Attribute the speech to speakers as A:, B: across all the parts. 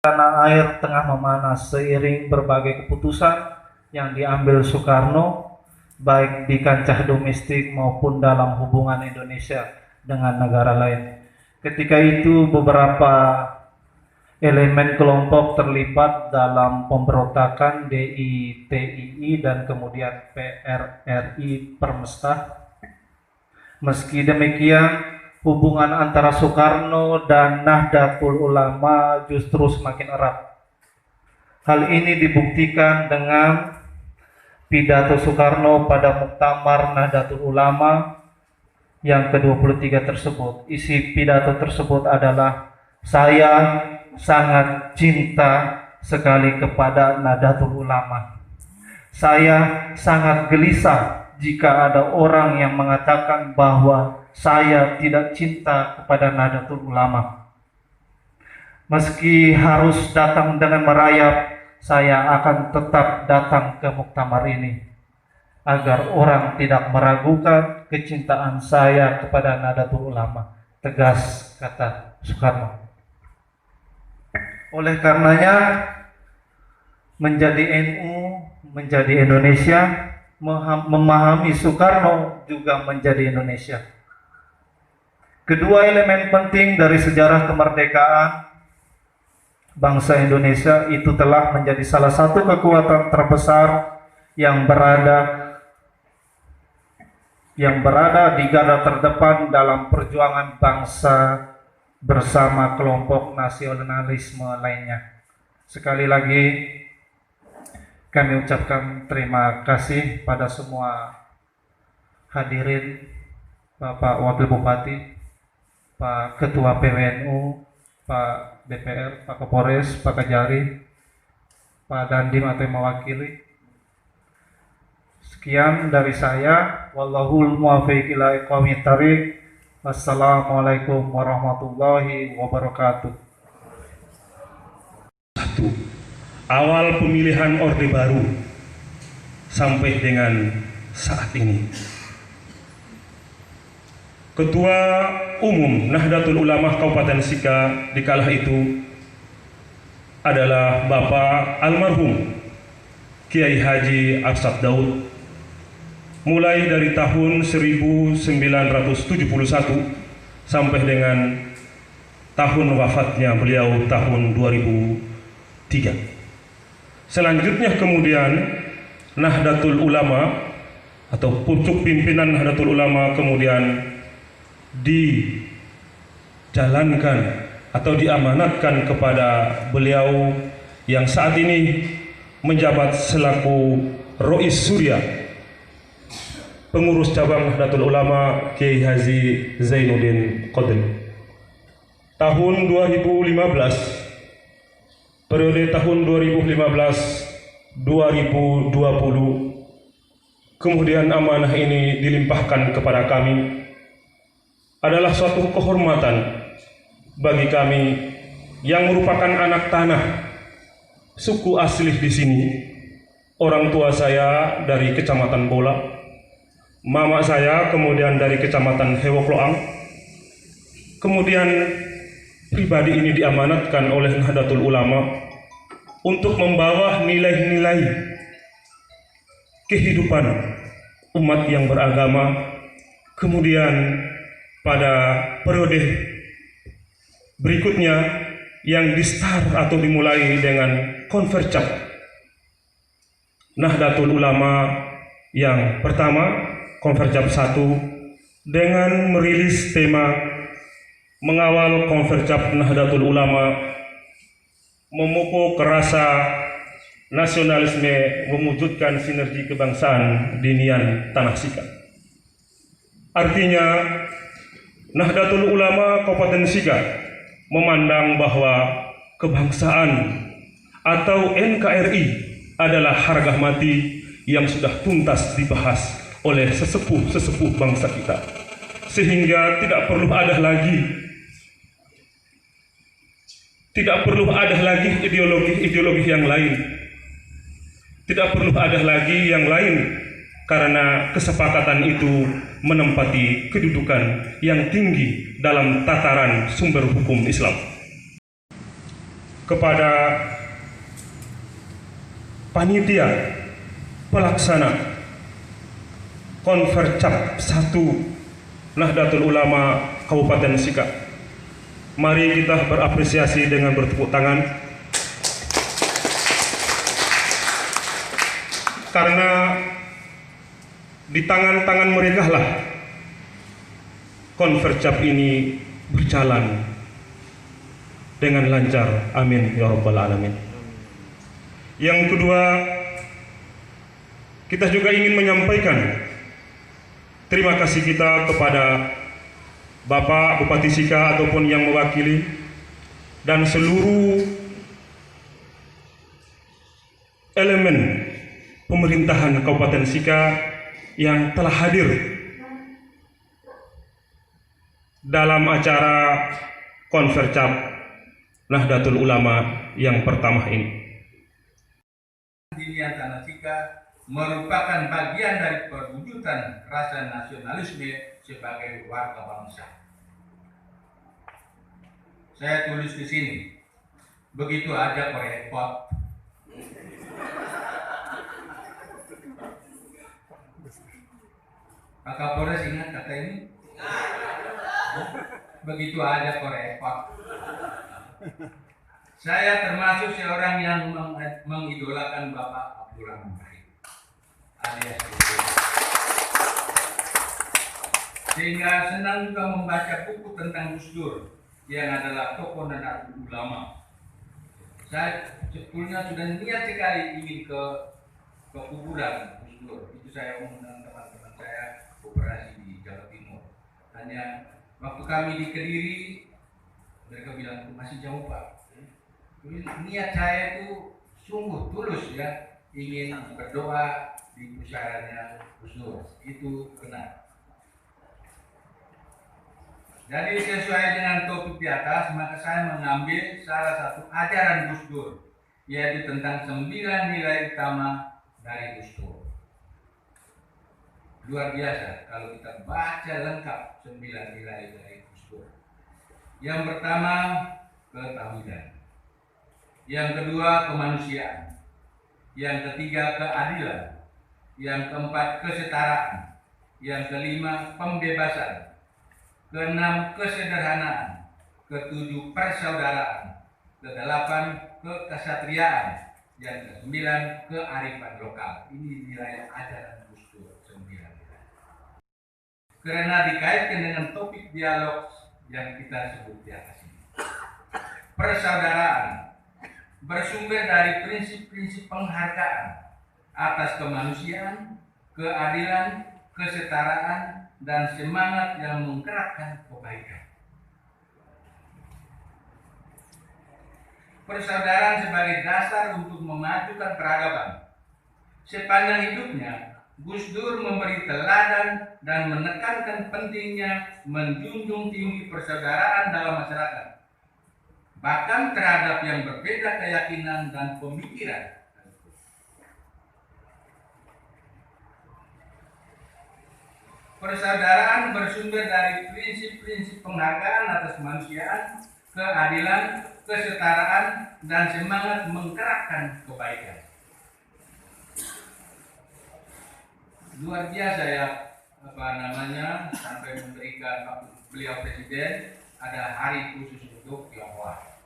A: Tanah air tengah memanas seiring berbagai keputusan yang diambil Soekarno, baik di kancah domestik maupun dalam hubungan Indonesia dengan negara lain. Ketika itu beberapa elemen kelompok terlibat dalam pemberontakan DITII dan kemudian PRRI Permesta. Meski demikian, hubungan antara Soekarno dan Nahdlatul Ulama justru semakin erat. Hal ini dibuktikan dengan pidato Soekarno pada Muktamar Nahdlatul Ulama yang ke-23 tersebut. Isi pidato tersebut adalah, "Saya sangat cinta sekali kepada Nahdlatul Ulama. Saya sangat gelisah jika ada orang yang mengatakan bahwa saya tidak cinta kepada Nahdlatul Ulama. Meski harus datang dengan merayap, saya akan tetap datang ke muktamar ini agar orang tidak meragukan kecintaan saya kepada Nahdlatul Ulama," tegas kata Soekarno. Oleh karenanya, menjadi NU, menjadi Indonesia, memahami Soekarno juga menjadi Indonesia. Kedua elemen penting dari sejarah kemerdekaan bangsa Indonesia itu telah menjadi salah satu kekuatan terbesar yang berada di garda terdepan dalam perjuangan bangsa bersama kelompok nasionalisme lainnya. Sekali lagi kami ucapkan terima kasih pada semua hadirin, Bapak Wakil Bupati, Pak Ketua PWNU, Pak DPR, Pak Kapolres, Pak Kajari, Pak Dandim atau yang mewakili. Sekian dari saya. Wallahul muwaffiq ila aqwamit thariq. Wassalamualaikum warahmatullahi wabarakatuh.
B: Awal pemilihan Orde Baru sampai dengan saat ini, Ketua Umum Nahdlatul Ulama Kabupaten Sika di kala itu adalah Bapak almarhum Kiai Haji Arsad Daud. Mulai dari tahun 1971 sampai dengan tahun wafatnya beliau tahun 2003. Selanjutnya kemudian Nahdlatul Ulama atau pucuk pimpinan Nahdlatul Ulama kemudian dijalankan atau diamanatkan kepada beliau yang saat ini menjabat selaku Rois Surya, pengurus cabang Nahdlatul Ulama Kiai Haji Zainuddin Qadri. Tahun 2015, periode tahun 2015-2020, kemudian amanah ini dilimpahkan kepada kami. Adalah suatu kehormatan bagi kami yang merupakan anak tanah, suku asli di sini. Orang tua saya dari Kecamatan Bola, mama saya kemudian dari Kecamatan Hewokloang. Kemudian pribadi ini diamanatkan oleh Nahdlatul Ulama untuk membawa nilai-nilai kehidupan umat yang beragama. Kemudian pada periode berikutnya yang di-start atau dimulai dengan Konfercap Nahdlatul Ulama yang pertama, Konfercap 1, dengan merilis tema mengawal Konfercap Nahdlatul Ulama memupuk rasa nasionalisme, mewujudkan sinergi kebangsaan dinian Tanah Sika. Artinya Nahdlatul Ulama Kabupaten Sika memandang bahwa kebangsaan atau NKRI adalah harga mati yang sudah tuntas dibahas oleh sesepuh-sesepuh bangsa kita, sehingga tidak perlu ada lagi ideologi yang lain, tidak perlu ada lagi yang lain, karena kesepakatan itu menempati kedudukan yang tinggi dalam tataran sumber hukum Islam. kepada panitia pelaksana Konfercap 1 Nahdlatul Ulama Kabupaten Sika. Mari kita berapresiasi dengan bertepuk tangan, karena di tangan-tangan mereka lah Konfercap ini berjalan dengan lancar. Amin ya rabbal alamin. Yang kedua, kita juga ingin menyampaikan terima kasih kita kepada Bapak Bupati Sika ataupun yang mewakili dan seluruh elemen pemerintahan Kabupaten Sika yang telah hadir dalam acara Konfercap Nahdlatul Ulama yang pertama ini.
C: Dinian Tanah Sika merupakan bagian dari perwujudan rasa nasionalisme sebagai warga bangsa. Saya tulis di sini, begitu aja kok repot. Pak Kapolres ingat kata ini? Begitu aja kok repot. Saya termasuk seorang yang mengidolakan Bapak Abdurrahman Wahid alias Gus Dur. Sehingga senang juga membaca buku tentang Gus Dur yang adalah tokoh Nahdlatul Ulama. Saya sebetulnya sudah niat sekali ingin ke kuburan Gus Dur. Itu saya mengundang teman-teman saya operasi di Jawa Timur. Hanya waktu kami di Kediri, mereka bilang masih jauh Pak. Niat saya itu sungguh tulus ya, ingin berdoa di pusarannya Gus Dur. Itu benar. Jadi sesuai dengan topik di atas, maka saya mengambil salah satu ajaran Gus Dur, yaitu tentang 9 nilai utama dari Gus Dur. Luar biasa kalau kita baca lengkap 9 nilai dari Gus Dur. Yang pertama, ketauhidan. Yang kedua, kemanusiaan. Yang ketiga, keadilan. Yang keempat, kesetaraan. Yang kelima, pembebasan. Keenam, kesederhanaan. Ketujuh, persaudaraan. Kedelapan, kekesatriaan. Yang kesembilan, kearifan lokal. Ini nilai ajaran Gus Dur, 9 nilai. Karena dikaitkan dengan topik dialog yang kita sebut di atas ini. Persaudaraan bersumber dari prinsip-prinsip penghargaan atas kemanusiaan, keadilan, kesetaraan, dan semangat yang menggerakkan kebaikan. Persaudaraan sebagai dasar untuk memajukan peradaban. Sepanjang hidupnya, Gus Dur memberi teladan dan menekankan pentingnya menjunjung tinggi persaudaraan dalam masyarakat, bahkan terhadap yang berbeda keyakinan dan pemikiran. Persaudaraan bersumber dari prinsip-prinsip penghargaan atas kemanusiaan, keadilan, kesetaraan, dan semangat menggerakkan kebaikan. Luar biasa ya, sampai memberikan waktu beliau presiden ada hari khusus untuk Tionghoa.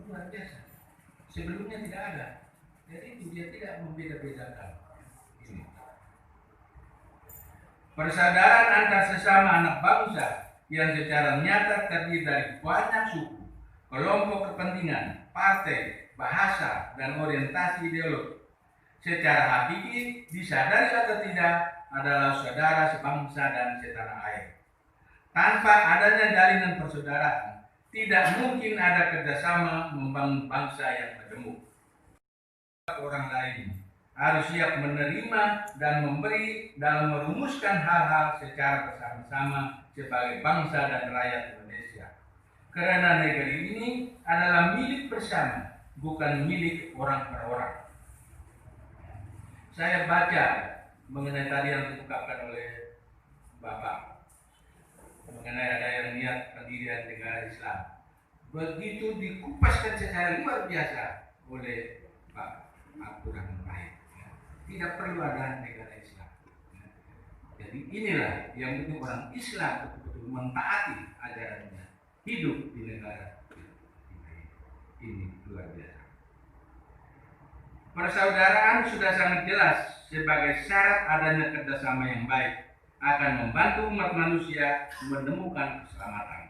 C: Luar biasa. Sebelumnya tidak ada. Jadi itu dia tidak membeda-bedakan. Ini. Persaudaraan antar sesama anak bangsa yang secara nyata terdiri dari banyak suku, kelompok kepentingan, partai, bahasa, dan orientasi ideologi. Secara hakiki disadari atau tidak adalah saudara sebangsa dan setanah air. Tanpa adanya jalinan persaudaraan, tidak mungkin ada kerjasama membangun bangsa yang majemuk. Orang lain harus siap menerima dan memberi dalam merumuskan hal-hal secara bersama-sama sebagai bangsa dan rakyat Indonesia. Karena negeri ini adalah milik bersama, bukan milik orang per orang. Saya baca mengenai tadi yang diungkapkan oleh Bapak mengenai ada yang niat pendirian negara Islam. begitu dikupaskan secara luar biasa oleh Pak Abdurrahman Wahid. Tidak perlu ada negara Islam. Jadi inilah yang bentuk orang Islam betul-betul mentaati ajarannya, hidup di negara ini luar biasa. Persaudaraan sudah sangat jelas sebagai syarat adanya kerjasama yang baik akan membantu umat manusia menemukan keselamatan.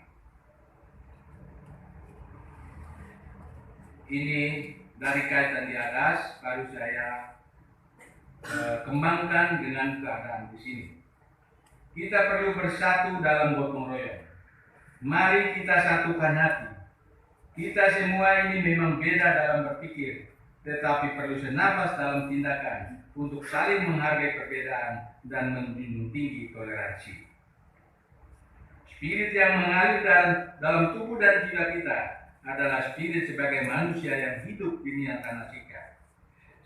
C: Ini dari kaitan di atas baru saya kembangkan dengan keadaan di sini. Kita perlu bersatu dalam gotong royong. Mari kita satukan hati. Kita semua ini memang beda dalam berpikir, tetapi perlu senapas dalam tindakan untuk saling menghargai perbedaan dan menjunjung tinggi toleransi. Spirit yang mengalir dalam tubuh dan jiwa kita adalah spirit sebagai manusia yang hidup di niat tanah Sika.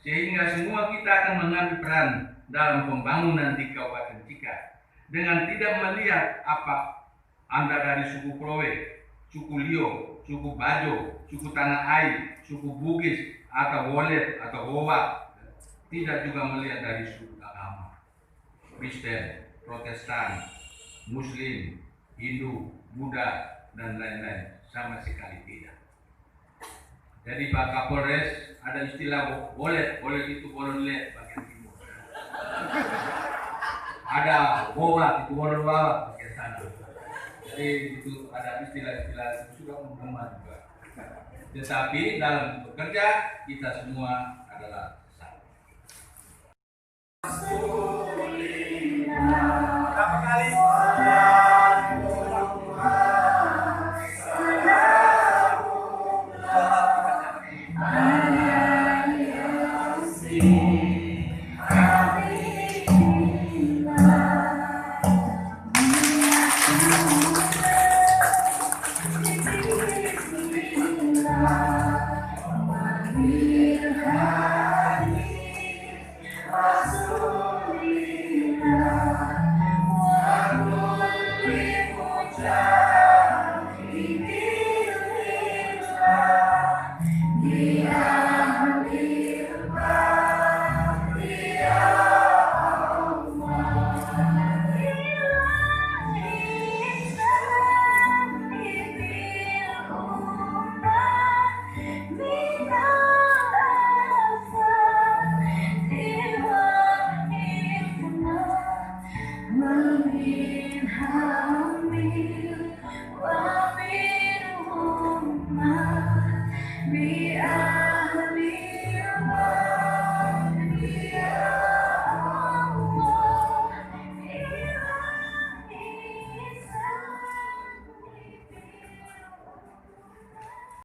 C: Sehingga semua kita akan mengambil peran dalam pembangunan di Kabupaten Sika dengan tidak melihat apa Anda dari suku Klowe, suku Lio, suku Bajo, suku Tanah Air, suku Bugis, atau Wolet, atau Howak. Tidak juga melihat dari suku agama, Kristen, Protestan, Muslim, Hindu, Buddha, dan lain-lain. Sama sekali tidak. Jadi Pak Kapolres ada istilah Wolet itu Wolonlet bagian timur. Ada Howak itu Wolonwawak bagian sana. Jadi itu ada istilah-istilah sudah umum juga. Tetapi dalam bekerja kita semua adalah satu. Berapa kali?
D: We are